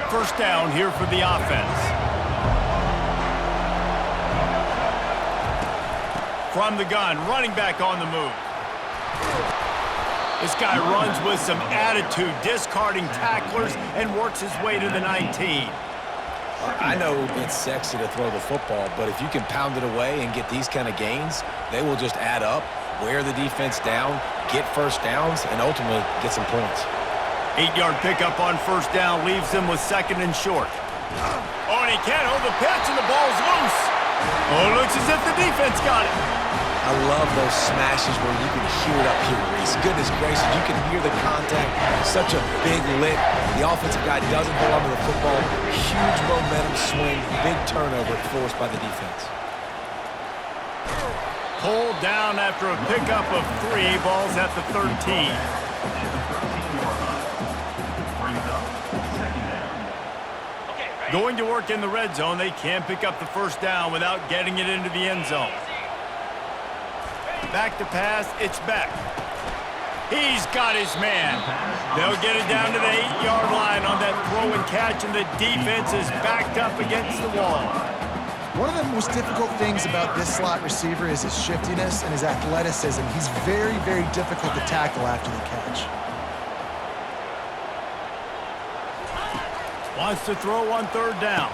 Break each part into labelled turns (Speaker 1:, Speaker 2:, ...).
Speaker 1: First down here for the offense. From the gun, running back on the move. This guy runs with some attitude, discarding tacklers, and works his way to the 19.
Speaker 2: I know it's sexy to throw the football, but if you can pound it away and get these kind of gains, they will just add up, wear the defense down, get first downs, and ultimately get some points.
Speaker 1: 8-yard pickup on first down leaves them with second and short. Oh, and he can't hold the pitch, and the ball's loose. Oh, it looks as if the defense got it.
Speaker 2: I love those smashes where you can hear it up here, Reese. Goodness gracious, you can hear the contact. Such a big lick. The offensive guy doesn't hold on to the football. Huge momentum swing, big turnover forced by the defense.
Speaker 1: Pulled down after a pickup of 3. Ball's at the 13. Going to work in the red zone, they can't pick up the first down without getting it into the end zone. Back to pass, it's back. He's got his man. They'll get it down to the 8-yard line on that throw and catch, and the defense is backed up against the wall.
Speaker 3: One of the most difficult things about this slot receiver is his shiftiness and his athleticism. He's very, very difficult to tackle after the catch.
Speaker 1: Wants to throw on third down.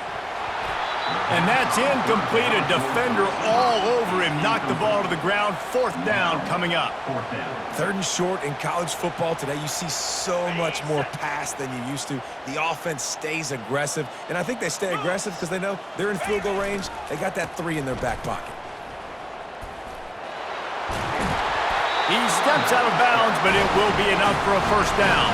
Speaker 1: And that's incomplete. A defender all over him. Knocked the ball to the ground. Fourth down coming up.
Speaker 2: Third and short in college football today. You see so much more pass than you used to. The offense stays aggressive. And I think they stay aggressive because they know they're in field goal range. They got that 3 in their back pocket.
Speaker 1: He steps out of bounds, but it will be enough for a first down.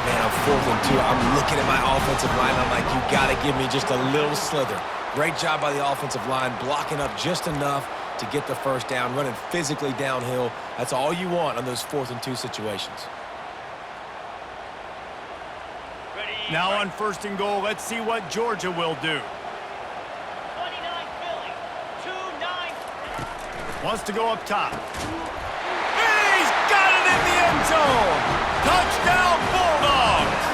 Speaker 2: Man, I'm 4th and 2. I'm looking at my offensive line. I'm like, you got to give me just a little slither. Great job by the offensive line, blocking up just enough to get the first down, running physically downhill. That's all you want on those 4th and 2 situations.
Speaker 1: Now on first and goal, let's see what Georgia will do.
Speaker 4: 29 Philly, 2-9.
Speaker 1: Wants to go up top. He's got it in the end zone! Touchdown, Bulldogs!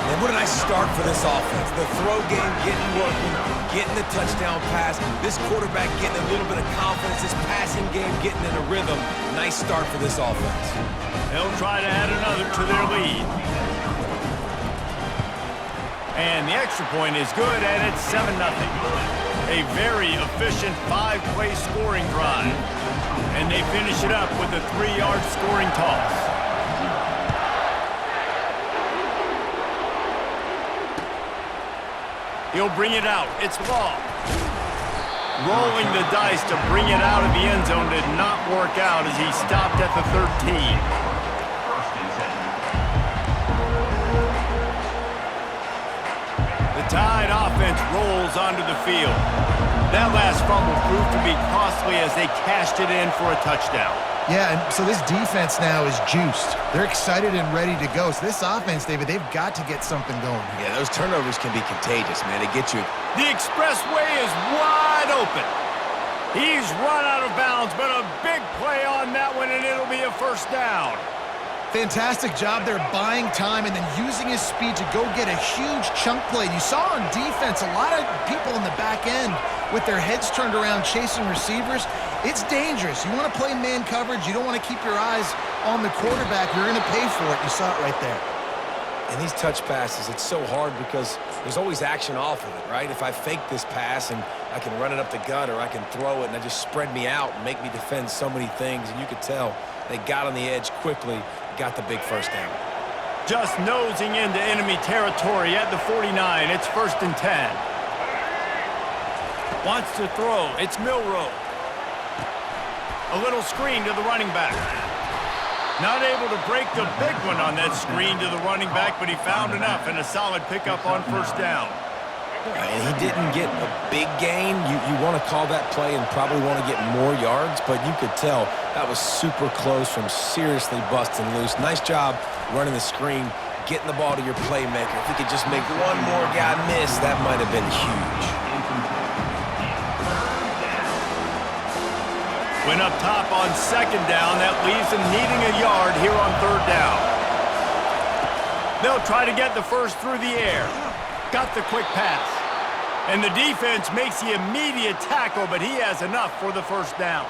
Speaker 2: And what a nice start for this offense. The throw game getting working, getting the touchdown pass. This quarterback getting a little bit of confidence. This passing game getting in a rhythm. Nice start for this offense.
Speaker 1: They'll try to add another to their lead. And the extra point is good, and it's 7-0. A very efficient 5-play scoring drive. And they finish it up with a 3-yard scoring toss. He'll bring it out. It's Law. Rolling the dice to bring it out of the end zone did not work out as he stopped at the 13. The Tide offense rolls onto the field. That last fumble proved to be costly as they cashed it in for a touchdown.
Speaker 3: Yeah, and so this defense now is juiced. They're excited and ready to go. So this offense, David, they've got to get something going.
Speaker 2: Yeah, those turnovers can be contagious, man. They get you.
Speaker 1: The expressway is wide open. He's run out of bounds, but a big play on that one, and it'll be a first down.
Speaker 3: Fantastic job there buying time and then using his speed to go get a huge chunk play. You saw on defense a lot of people in the back end with their heads turned around chasing receivers. It's dangerous. You want to play man coverage. You don't want to keep your eyes on the quarterback. You're going to pay for it. You saw it right there.
Speaker 2: And these touch passes, it's so hard because there's always action off of it, right? If I fake this pass and I can run it up the gut or I can throw it and I just spread me out and make me defend so many things, and you could tell they got on the edge quickly, got the big first down.
Speaker 1: Just nosing into enemy territory at the 49. It's 1st and 10. Wants to throw. It's Milroe. A little screen to the running back. Not able to break the big one on that screen to the running back, but he found enough and a solid pickup on first down.
Speaker 2: And he didn't get a big gain. You want to call that play and probably want to get more yards, but you could tell that was super close from seriously busting loose. Nice job running the screen, getting the ball to your playmaker. If he could just make one more guy miss, that might have been huge.
Speaker 1: Went up top on second down. That leaves him needing a yard here on third down. They'll try to get the first through the air. Got the quick pass. And the defense makes the immediate tackle, but he has enough for the first down.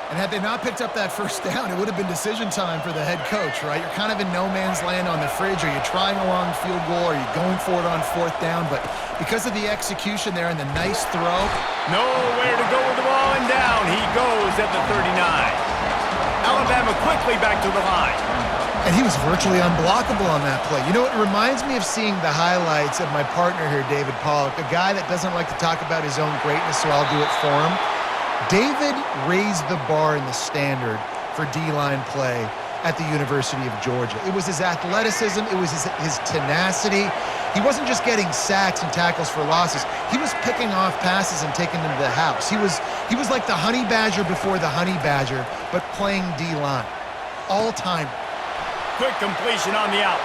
Speaker 3: And had they not picked up that first down, it would have been decision time for the head coach, right? You're kind of in no man's land on the fridge. Are you trying a long field goal? Are you going for it on fourth down? But because of the execution there and the nice throw.
Speaker 1: Nowhere to go with the ball, and down he goes at the 39. Alabama quickly back to the line.
Speaker 3: And he was virtually unblockable on that play. You know, it reminds me of seeing the highlights of my partner here, David Pollock, a guy that doesn't like to talk about his own greatness, so I'll do it for him. David raised the bar in the standard for D-line play at the University of Georgia. It was his athleticism. It was his tenacity. He wasn't just getting sacks and tackles for losses. He was picking off passes and taking them to the house. He was like the honey badger before the honey badger, but playing D-line. All-time.
Speaker 1: Quick completion on the out.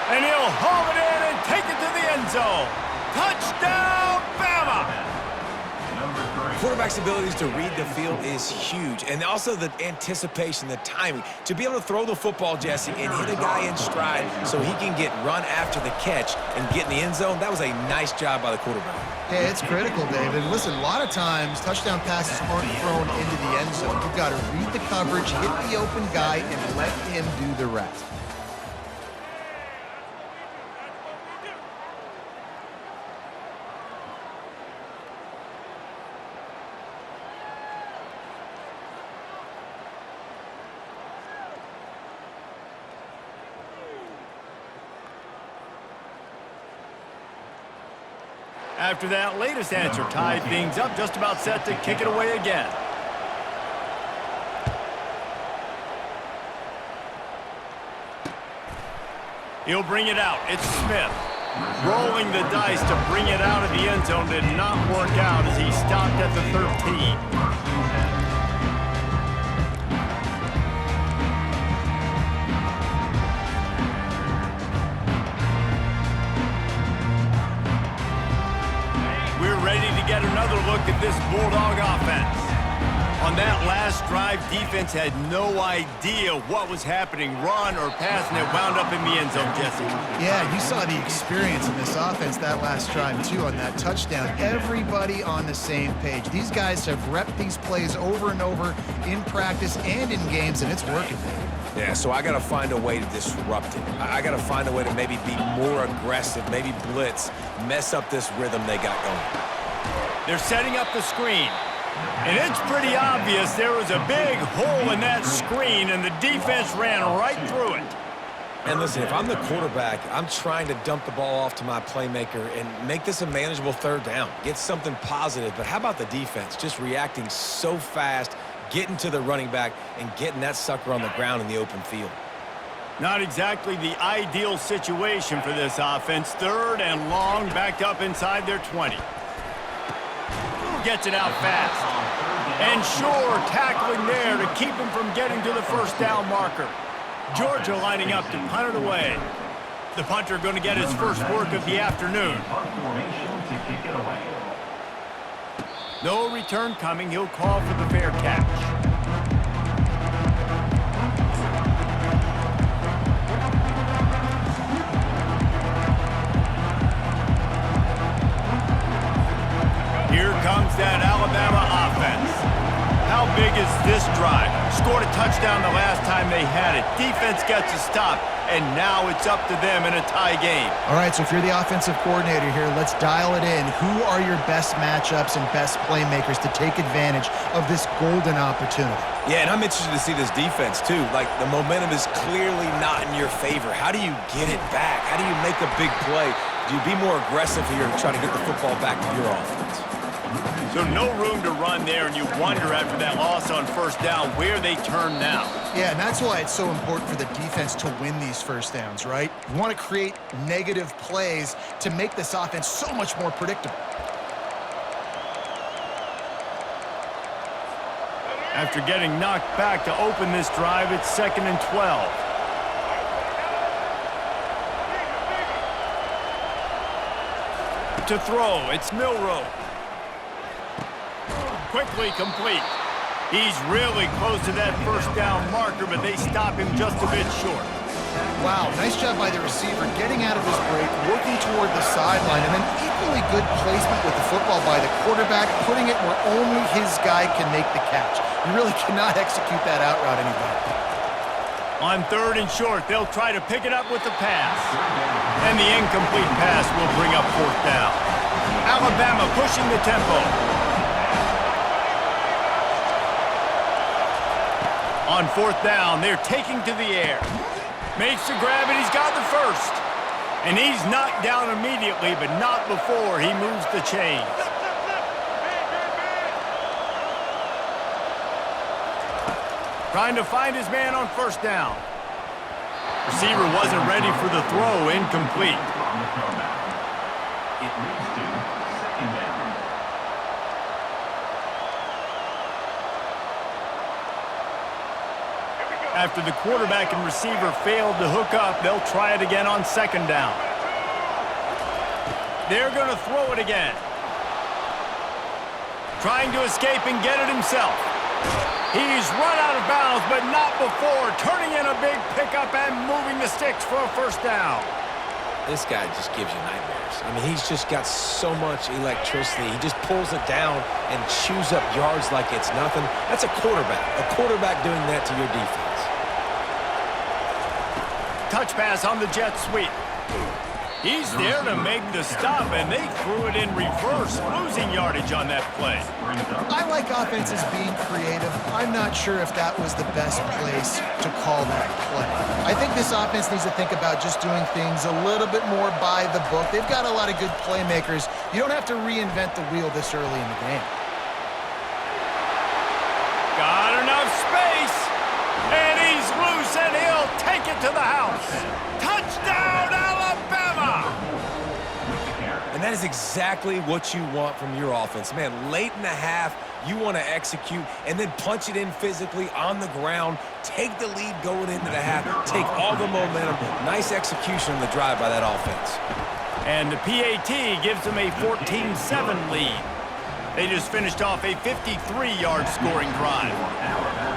Speaker 1: And he'll haul it in and take it to the end zone. Touchdown, Bama!
Speaker 2: Quarterback's abilities to read the field is huge, and also the anticipation, the timing. To be able to throw the football, Jesse, and hit a guy in stride so he can get run after the catch and get in the end zone, that was a nice job by the quarterback.
Speaker 3: Yeah, it's critical, David. Listen, a lot of times touchdown passes aren't thrown into the end zone. You've got to read the coverage, hit the open guy, and let him do the rest.
Speaker 1: After that latest answer tied things up, just about set to kick it away again. He'll bring it out. It's Smith. Rolling the dice to bring it out of the end zone did not work out as he stopped at the 13. Ready to get another look at this Bulldog offense. On that last drive, defense had no idea what was happening, run or pass, and it wound up in the end zone, Jesse.
Speaker 3: Yeah, you saw the experience in this offense that last drive, too, on that touchdown. Everybody on the same page. These guys have repped these plays over and over in practice and in games, and it's working.
Speaker 2: Yeah, so I got to find a way to disrupt it. I got to find a way to maybe be more aggressive, maybe blitz, mess up this rhythm they got going.
Speaker 1: They're setting up the screen. And it's pretty obvious there was a big hole in that screen, and the defense ran right through it.
Speaker 2: And listen, if I'm the quarterback, I'm trying to dump the ball off to my playmaker and make this a manageable third down. Get something positive. But how about the defense? Just reacting so fast, getting to the running back, and getting that sucker on the ground in the open field.
Speaker 1: Not exactly the ideal situation for this offense. Third and long, backed up inside their 20. Gets it out fast. And sure, tackling there to keep him from getting to the first down marker. Georgia lining up to punt it away. The punter going to get his first work of the afternoon. No return coming. He'll call for the fair catch. Here comes that Alabama offense. How big is this drive? Scored a touchdown the last time they had it. Defense gets a stop, and now it's up to them in a tie game.
Speaker 3: All right, so if you're the offensive coordinator here, let's dial it in. Who are your best matchups and best playmakers to take advantage of this golden opportunity?
Speaker 2: Yeah, and I'm interested to see this defense, too. Like, the momentum is clearly not in your favor. How do you get it back? How do you make a big play? Do you be more aggressive here and try to get the football back to your offense?
Speaker 1: So no room to run there, and you wonder after that loss on first down where they turn now.
Speaker 3: Yeah, and that's why it's so important for the defense to win these first downs, right? You want to create negative plays to make this offense so much more predictable.
Speaker 1: After getting knocked back to open this drive, it's 2nd and 12. To throw, it's Milroe. Quickly complete. He's really close to that first down marker, but they stop him just a bit short.
Speaker 3: Wow, nice job by the receiver getting out of his break, working toward the sideline, and then equally good placement with the football by the quarterback, putting it where only his guy can make the catch. You really cannot execute that out route any better.
Speaker 1: On 3rd and short, they'll try to pick it up with the pass. And the incomplete pass will bring up 4th down. Alabama pushing the tempo. On 4th down, they're taking to the air. Makes the grab, and he's got the first. And he's knocked down immediately, but not before he moves the chains. Trying to find his man on 1st down. Receiver wasn't ready for the throw, incomplete.
Speaker 5: It leads to 2nd down.
Speaker 1: After the quarterback and receiver failed to hook up, they'll try it again on 2nd down. They're going to throw it again. Trying to escape and get it himself. He's run out of bounds, but not before turning in a big pickup and moving the sticks for a 1st down.
Speaker 2: This guy just gives you nightmares. I mean, he's just got so much electricity. He just pulls it down and chews up yards like it's nothing. That's a quarterback doing that to your defense.
Speaker 1: Touch pass on the jet sweep. He's there to make the stop, and they threw it in reverse, losing yardage on that play.
Speaker 3: I like offenses being creative. I'm not sure if that was the best place to call that play. I think this offense needs to think about just doing things a little bit more by the book. They've got a lot of good playmakers. You don't have to reinvent the wheel this early in the game.
Speaker 1: Got enough space, and he's loose, and he'll take it to the house. Touchdown, Alabama!
Speaker 2: And that is exactly what you want from your offense. Man, late in the half, you want to execute and then punch it in physically on the ground, take the lead going into the half, take all the momentum. Nice execution on the drive by that offense.
Speaker 1: And the PAT gives them a 14-7 lead. They just finished off a 53-yard scoring drive.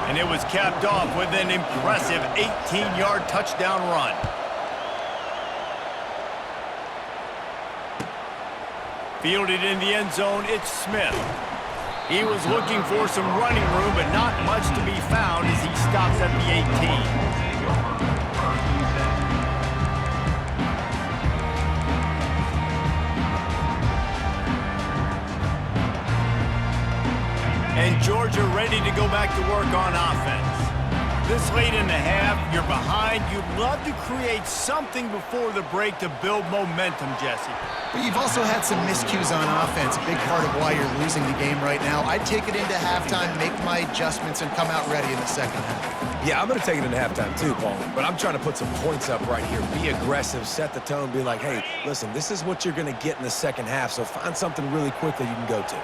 Speaker 1: And it was capped off with an impressive 18-yard touchdown run. Fielded in the end zone, it's Smith. He was looking for some running room, but not much to be found as he stops at the 18. And Georgia ready to go back to work on offense. This late in the half, you're behind. You'd love to create something before the break to build momentum, Jesse.
Speaker 3: But you've also had some miscues on offense, a big part of why you're losing the game right now. I'd take it into halftime, make my adjustments, and come out ready in the 2nd half.
Speaker 2: Yeah, I'm going to take it into halftime too, Paul. But I'm trying to put some points up right here. Be aggressive, set the tone, be like, hey, listen, this is what you're going to get in the 2nd half, so find something really quickly you can go to.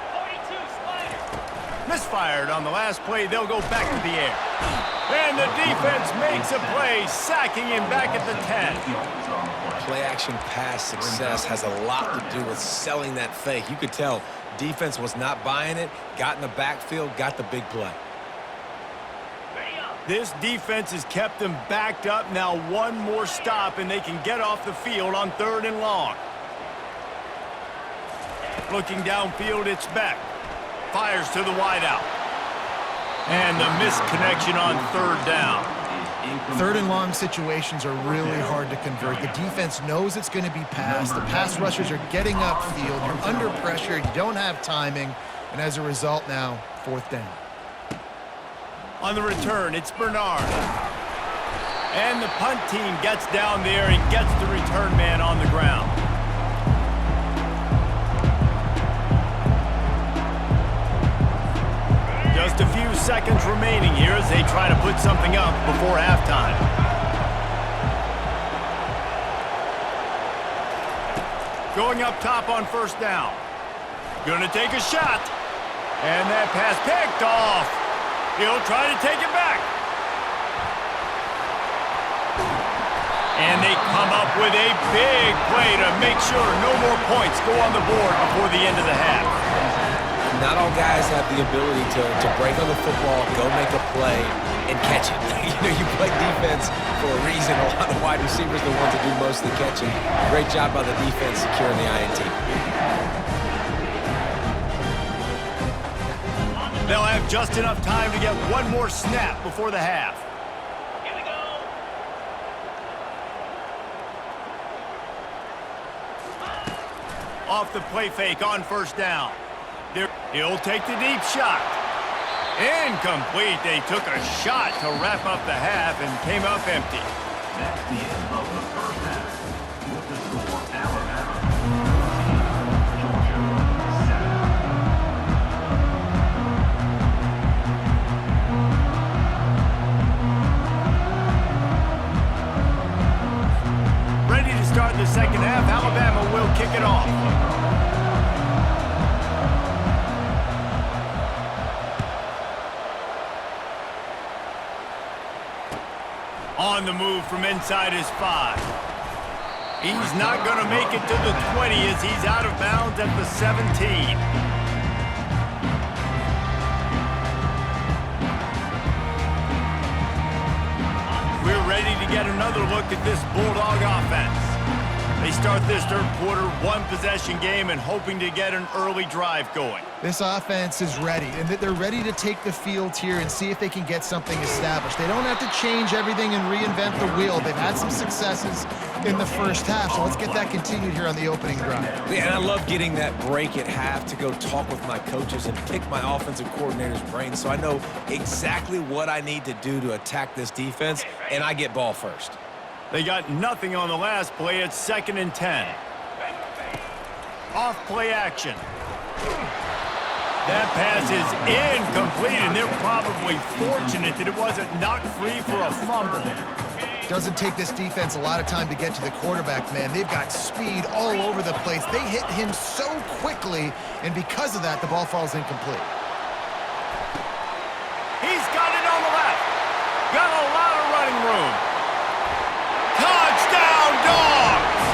Speaker 1: Misfired on the last play. They'll go back to the air. And the defense makes a play, sacking him back at the 10.
Speaker 2: Play-action pass success has a lot to do with selling that fake. You could tell defense was not buying it, got in the backfield, got the big play.
Speaker 1: This defense has kept them backed up. Now one more stop, and they can get off the field on 3rd and long. Looking downfield, it's Beck. Fires to the wideout. And the misconnection on 3rd down.
Speaker 3: 3rd and long situations are really hard to convert. The defense knows it's going to be passed. The pass rushers are getting upfield. You're under pressure. You don't have timing. And as a result now, 4th down.
Speaker 1: On the return, it's Bernard. And the punt team gets down there and gets the return man on the ground. Just a few seconds remaining here as they try to put something up before halftime. Going up top on 1st down. Gonna take a shot. And that pass picked off. He'll try to take it back. And they come up with a big play to make sure no more points go on the board before the end of the half.
Speaker 2: not all guys have the ability to break on the football, go make a play, and catch it. You play defense for a reason. A lot of wide receivers are the ones that do most of the catching. Great job by the defense securing the INT.
Speaker 1: They'll have just enough time to get one more snap before the half.
Speaker 4: Here we go.
Speaker 1: Off the play fake on first down. He'll take the deep shot. Incomplete. They took a shot to wrap up the half and came up empty.
Speaker 5: That's the end of the first half. With the score, Alabama, Georgia, 7.
Speaker 1: Ready to start the second half. Alabama will kick it off. On the move from inside his 5. He's not going to make it to the 20 as he's out of bounds at the 17. We're ready to get another look at this Bulldog offense. They start this third quarter, one-possession game, and hoping to get an early drive going.
Speaker 3: This offense is ready, and they're ready to take the field here and see if they can get something established. They don't have to change everything and reinvent the wheel. They've had some successes in the first half, so let's get that continued here on the opening drive.
Speaker 2: Yeah, and I love getting that break at half to go talk with my coaches and pick my offensive coordinator's brain so I know exactly what I need to do to attack this defense, and I get ball first.
Speaker 1: They got nothing on the last play. It's 2nd and 10. Off play action. That pass is incomplete, and they're probably fortunate that it wasn't knocked free for a fumble.
Speaker 3: Doesn't take this defense a lot of time to get to the quarterback, man. They've got speed all over the place. They hit him so quickly, and because of that, the ball falls incomplete.
Speaker 1: He's got it on the left. Got a lot of running room. Touchdown, Dogs!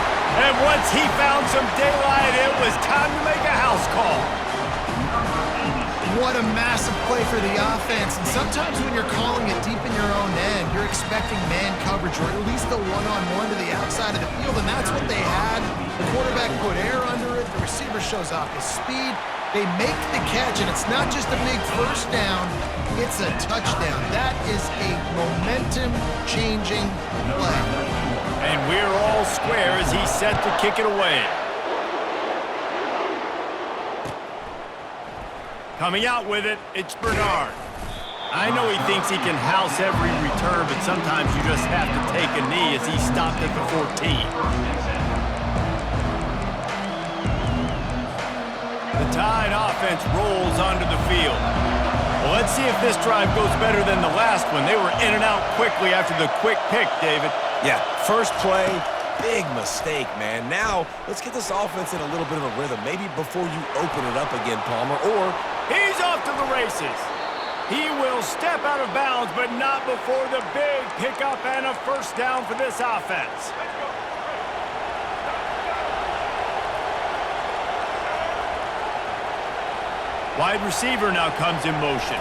Speaker 1: And once he found some daylight, it was time to make a house call.
Speaker 3: What a massive play for the offense. And sometimes when you're calling it deep in your own end, you're expecting man coverage or at least the one-on-one to the outside of the field, and that's what they had. The quarterback put air under it. The receiver shows off his speed. They make the catch, and it's not just a big first down. It's a touchdown. That is a momentum-changing play.
Speaker 1: And we're all square as he's set to kick it away. Coming out with it, it's Bernard. I know he thinks he can house every return, but sometimes you just have to take a knee as he stopped at the 14. The Tide offense rolls onto the field. Well, let's see if this drive goes better than the last one. They were in and out quickly after the quick pick, David.
Speaker 2: Yeah, first play, big mistake, man. Now, let's get this offense in a little bit of a rhythm. Maybe before you open it up again, Palmer, or...
Speaker 1: He's off to the races. He will step out of bounds, but not before the big pickup and a first down for this offense. Wide receiver now comes in motion.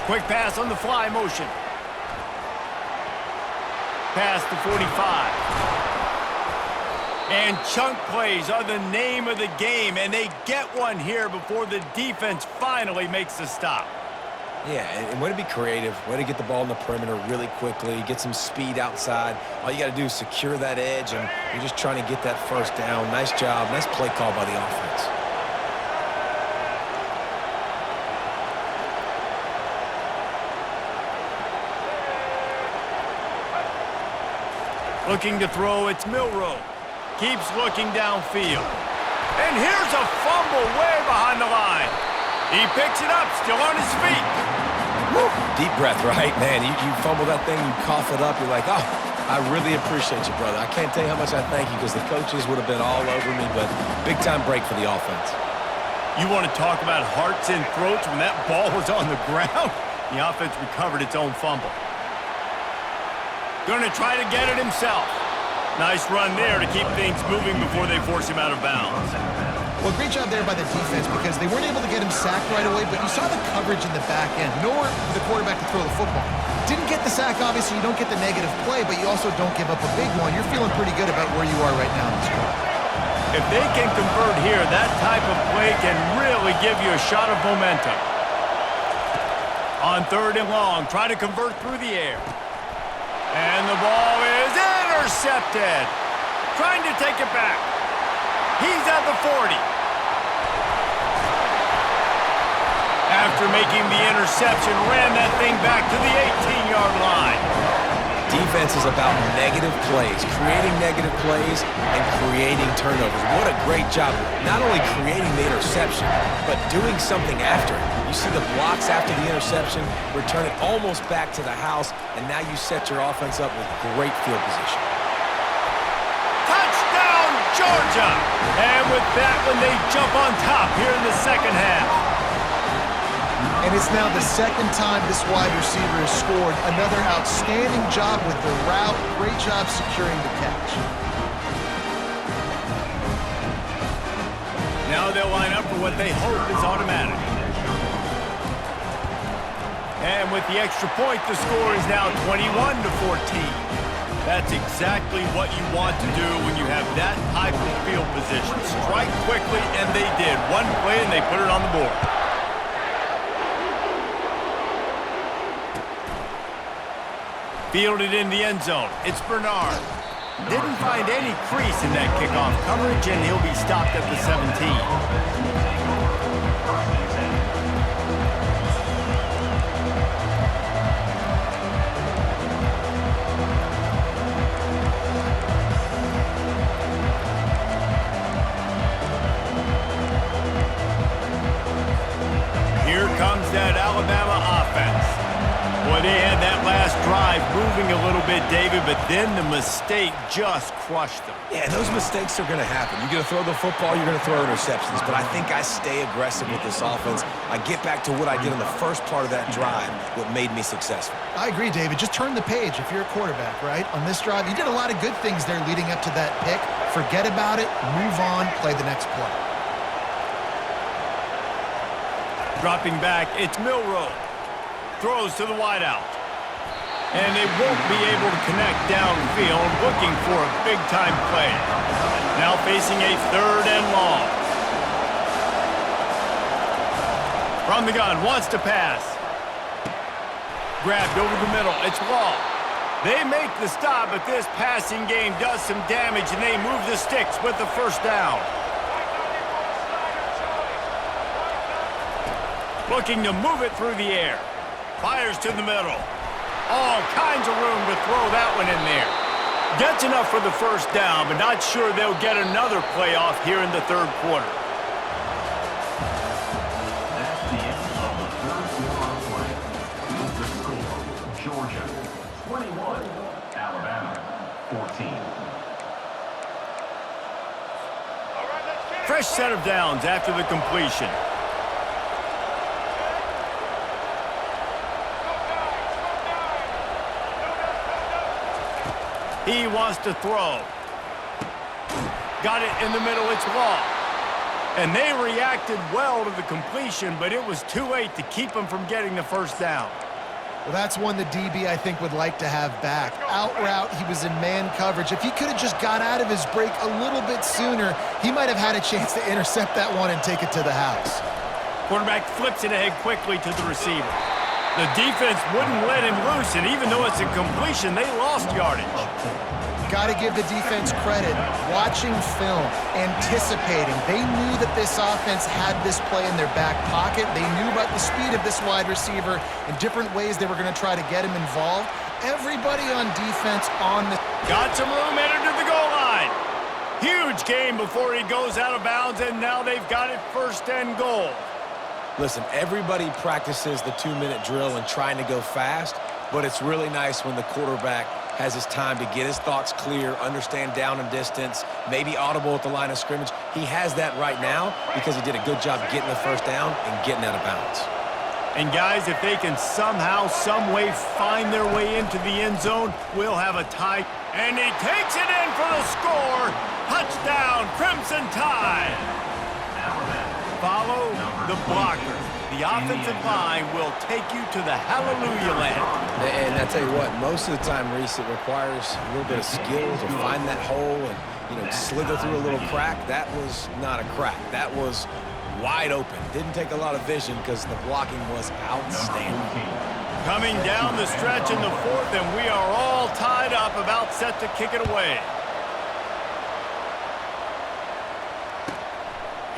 Speaker 1: Quick pass on the fly motion. Pass to 45. And chunk plays are the name of the game, and they get one here before the defense finally makes the stop.
Speaker 2: Yeah, and way to be creative, way to get the ball in the perimeter really quickly, get some speed outside. All you got to do is secure that edge, and you're just trying to get that first down. Nice job, nice play call by the offense.
Speaker 1: Looking to throw, it's Milroe. Keeps looking downfield. And here's a fumble way behind the line. He picks it up, still on his feet.
Speaker 2: Woo. Deep breath, right? Man, you fumble that thing, you cough it up, you're like, oh, I really appreciate you, brother. I can't tell you how much I thank you because the coaches would have been all over me, but big-time break for the offense.
Speaker 1: You want to talk about hearts and throats when that ball was on the ground? The offense recovered its own fumble. Going to try to get it himself. Nice run there to keep things moving before they force him out of bounds.
Speaker 3: Well, great job there by the defense because they weren't able to get him sacked right away, but you saw the coverage in the back end. Nowhere for the quarterback to throw the football. Didn't get the sack, obviously. You don't get the negative play, but you also don't give up a big one. You're feeling pretty good about where you are right now in this drive.
Speaker 1: If they can convert here, that type of play can really give you a shot of momentum. On 3rd and long, try to convert through the air. And the ball is intercepted. Trying to take it back. He's at the 40. After making the interception, ran that thing back to the 18-yard line.
Speaker 2: Defense is about negative plays, creating negative plays and creating turnovers. What a great job, not only creating the interception, but doing something after it. You see the blocks after the interception, return it almost back to the house, and now you set your offense up with great field position.
Speaker 1: Touchdown, Georgia! And with that one, they jump on top here in the second half.
Speaker 3: And it's now the second time this wide receiver has scored. Another outstanding job with the route. Great job securing the catch.
Speaker 1: Now they'll line up for what they hope is automatic. And with the extra point, the score is now 21-14. That's exactly what you want to do when you have that type of field position. Strike quickly, and they did. One play, and they put it on the board. Fielded in the end zone. It's Bernard. Didn't find any crease in that kickoff coverage, and he'll be stopped at the 17. Here comes that Alabama offense. Boy, they had that last drive moving a little bit, David, but then the mistake just crushed them.
Speaker 2: Yeah, those mistakes are going to happen. You're going to throw the football, you're going to throw interceptions, but I think I stay aggressive with this offense. I get back to what I did in the first part of that drive, what made me successful.
Speaker 3: I agree, David. Just turn the page if you're a quarterback, right? On this drive, you did a lot of good things there leading up to that pick. Forget about it, move on, play the next play.
Speaker 1: Dropping back, it's Milroe. Throws to the wideout. And they won't be able to connect downfield, looking for a big-time play. Now facing a 3rd and long. From the gun, wants to pass. Grabbed over the middle, it's Law. They make the stop, but this passing game does some damage, and they move the sticks with the first down. Looking to move it through the air. Fires to the middle. All kinds of room to throw that one in there. Gets enough for the first down, but not sure they'll get another playoff here in the 3rd quarter.
Speaker 5: That's the end of the 3rd quarter of play. The score, Georgia 21, Alabama 14.
Speaker 1: Fresh set of downs after the completion. He wants to throw. Got it in the middle, it's Law. And they reacted well to the completion, but it was too late to keep him from getting the first down.
Speaker 3: Well, that's one the DB, I think, would like to have back. Out route, he was in man coverage. If he could have just got out of his break a little bit sooner, he might have had a chance to intercept that one and take it to the house.
Speaker 1: Quarterback flips it ahead quickly to the receiver. The defense wouldn't let him loose, and even though it's a completion, they lost yardage.
Speaker 3: Got to give the defense credit. Watching film, anticipating. They knew that this offense had this play in their back pocket. They knew about the speed of this wide receiver and different ways they were going to try to get him involved. Everybody on defense on the...
Speaker 1: Got some room, entered to the goal line. Huge game before he goes out of bounds, and now they've got it 1st and goal.
Speaker 2: Listen, everybody practices the 2-minute drill and trying to go fast, but it's really nice when the quarterback has his time to get his thoughts clear, understand down and distance, maybe audible at the line of scrimmage. He has that right now because he did a good job getting the first down and getting out of bounds.
Speaker 1: And guys, if they can somehow, some way find their way into the end zone, we'll have a tie. And he takes it in for the score. Touchdown, Crimson Tide. Follow the blocker. The offensive line will take you to the hallelujah land.
Speaker 2: And I tell you what, most of the time, Reese, it requires a little bit of skill to find that hole and, slither through a little crack. That was not a crack. That was wide open. Didn't take a lot of vision because the blocking was outstanding.
Speaker 1: Coming down the stretch in the fourth, and we are all tied up, about set to kick it away.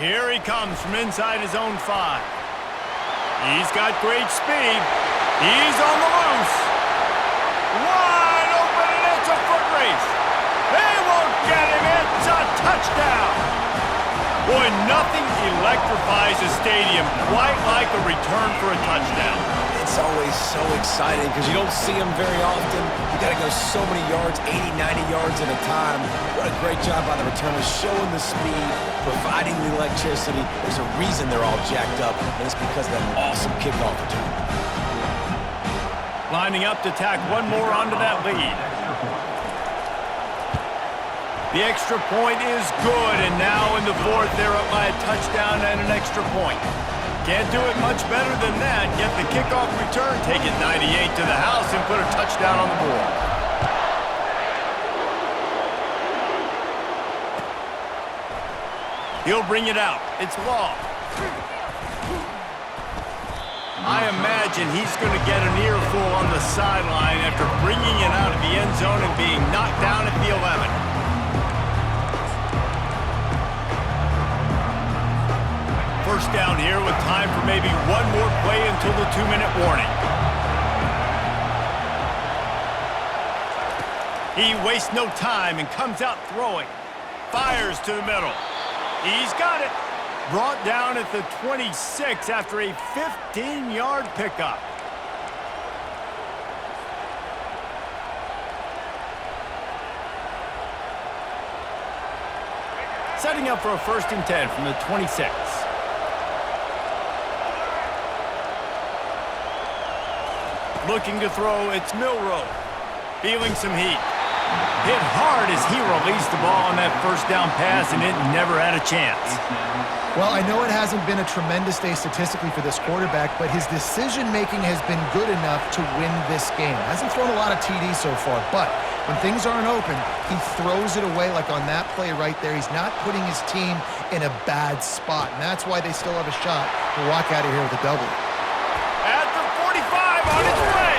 Speaker 1: Here he comes from inside his own 5. He's got great speed. He's on the loose. Wide open, and it's a foot race. They won't get him. It's a touchdown. Boy, nothing electrifies a stadium quite like a return for a touchdown.
Speaker 2: It's always so exciting because you don't see them very often. You got to go so many yards, 80, 90 yards at a time. What a great job by the returners, showing the speed, providing the electricity. There's a reason they're all jacked up, and it's because of that awesome kickoff return.
Speaker 1: Lining up to tack one more onto that lead. The extra point is good, and now in the fourth, they're up by a touchdown and an extra point. Can't do it much better than that. Get the kickoff return, take it 98 to the house, and put a touchdown on the board. He'll bring it out. It's Law. I imagine he's going to get an earful on the sideline after bringing it out of the end zone and being knocked down at the 11. First down here with time for maybe one more play until the 2-minute warning. He wastes no time and comes out throwing. Fires to the middle. He's got it. Brought down at the 26 after a 15-yard pickup. Setting up for a 1st and 10 from the 26. Looking to throw, it's Milroe. Feeling some heat. Hit hard as he released the ball on that first down pass, and it never had a chance.
Speaker 3: Well, I know it hasn't been a tremendous day statistically for this quarterback, but his decision-making has been good enough to win this game. Hasn't thrown a lot of TDs so far, but when things aren't open, he throws it away like on that play right there. He's not putting his team in a bad spot, and that's why they still have a shot to walk out of here with a W.
Speaker 1: At the 45 on its way.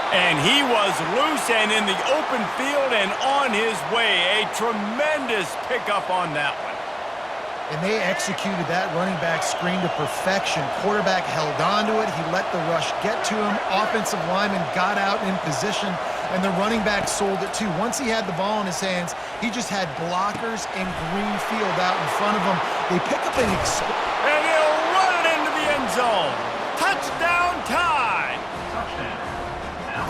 Speaker 1: And he was loose and in the open field and on his way. A tremendous pickup on that one.
Speaker 3: And they executed that running back screen to perfection. Quarterback held on to it. He let the rush get to him. Offensive lineman got out in position, and the running back sold it too. Once he had the ball in his hands, he just had blockers and green field out in front of him. They pick up an
Speaker 1: and he'll run it into the end zone. Touchdown tie.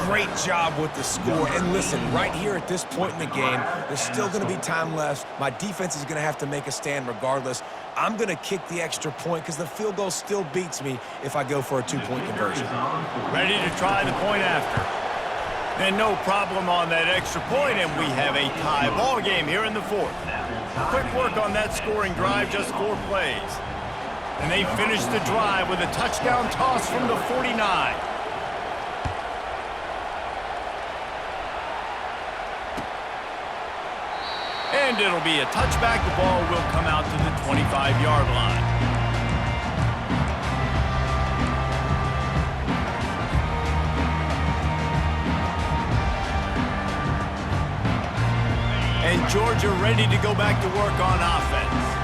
Speaker 2: Great job with the score. And listen, right here at this point in the game, there's still going to be time left. My defense is going to have to make a stand regardless. I'm going to kick the extra point because the field goal still beats me if I go for a 2-point conversion.
Speaker 1: Ready to try the point after. And no problem on that extra point, and we have a tie ball game here in the fourth. Quick work on that scoring drive, just 4 plays. And they finish the drive with a touchdown toss from the 49. And it'll be a touchback. The ball will come out to the 25-yard line. And Georgia ready to go back to work on offense.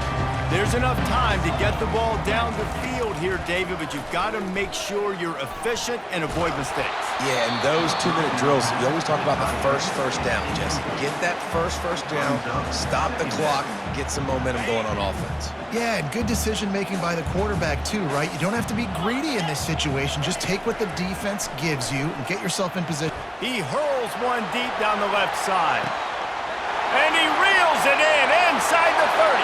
Speaker 1: There's enough time to get the ball down the field here, David, but you've got to make sure you're efficient and avoid mistakes.
Speaker 2: Yeah, and those 2-minute drills, you always talk about the first down, Jesse. Get that first down, stop the clock, get some momentum going on offense.
Speaker 3: Yeah, and good decision-making by the quarterback too, right? You don't have to be greedy in this situation. Just take what the defense gives you and get yourself in position.
Speaker 1: He hurls one deep down the left side. And he reels it in inside the 30.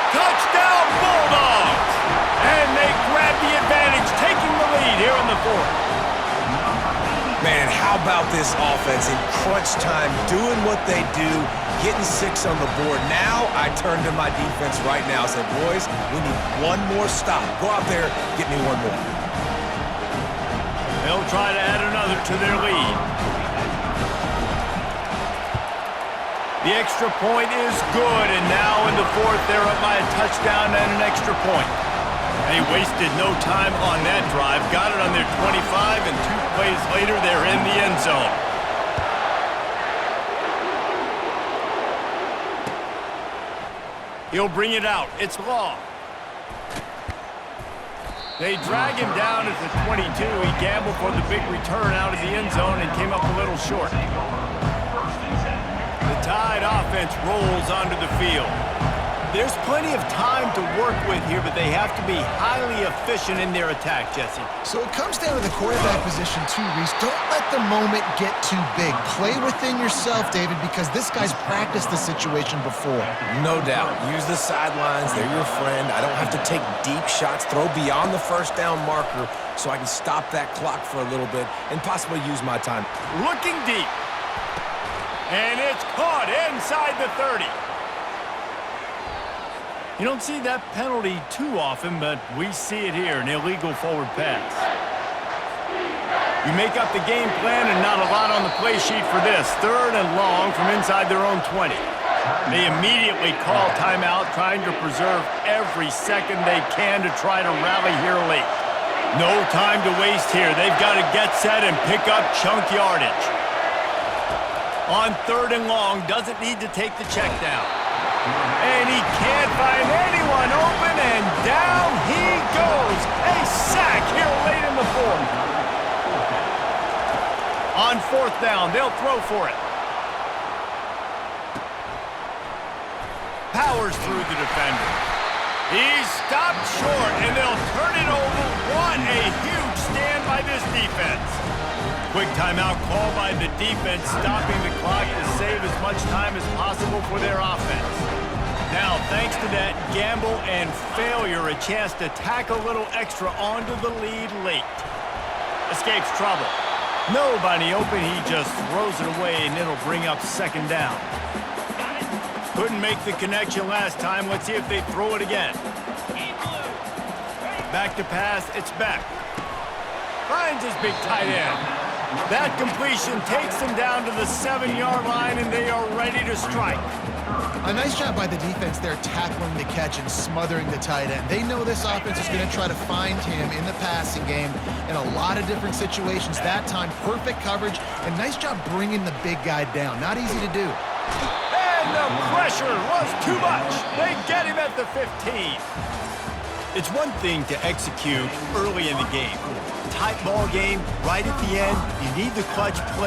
Speaker 1: Touchdown, Bulldogs! And they grab the advantage, taking the lead here in the fourth.
Speaker 2: Man, and how about this offense in crunch time, doing what they do, getting 6 on the board. Now I turn to my defense right now and say, boys, we need one more stop. Go out there, get me one more.
Speaker 1: They'll try to add another to their lead. The extra point is good, and now in the fourth, they're up by a touchdown and an extra point. They wasted no time on that drive, got it on their 25, and 2 plays later, they're in the end zone. He'll bring it out. It's Law. They drag him down at the 22. He gambled for the big return out of the end zone and came up a little short. The Tide offense rolls onto the field. There's plenty of time to work with here, but they have to be highly efficient in their attack, Jesse.
Speaker 3: So it comes down to the quarterback position too, Reese. Don't let the moment get too big. Play within yourself, David, because this guy's practiced the situation before.
Speaker 2: No doubt. Use the sidelines. They're your friend. I don't have to take deep shots, throw beyond the first down marker so I can stop that clock for a little bit and possibly use my time.
Speaker 1: Looking deep. And it's caught inside the 30. You don't see that penalty too often, but we see it here, an illegal forward pass. You make up the game plan and not a lot on the play sheet for this. 3rd and long from inside their own 20. They immediately call timeout, trying to preserve every second they can to try to rally here late. No time to waste here. They've got to get set and pick up chunk yardage. On 3rd and long, doesn't need to take the check down. And he can't find anyone open, and down he goes. A sack here late in the 4th. On 4th down, they'll throw for it. Powers through the defender. He's stopped short, and they'll turn it over. What a huge stand by this defense. Quick timeout call by the defense, stopping the clock to save as much time as possible for their offense. Now, thanks to that gamble and failure, a chance to tack a little extra onto the lead late. Escapes trouble. Nobody open, he just throws it away, and it'll bring up 2nd down. Couldn't make the connection last time. Let's see if they throw it again. Back to pass, it's Beck. Finds his big tight end. That completion takes them down to the 7-yard line, and they are ready to strike.
Speaker 3: A nice job by the defense there, tackling the catch and smothering the tight end. They know this offense is going to try to find him in the passing game in a lot of different situations. That time, perfect coverage, and nice job bringing the big guy down. Not easy to do.
Speaker 1: And the pressure was too much. They get him at the 15. It's one thing to execute early in the game. Tight ball game, right at the end, you need the clutch play.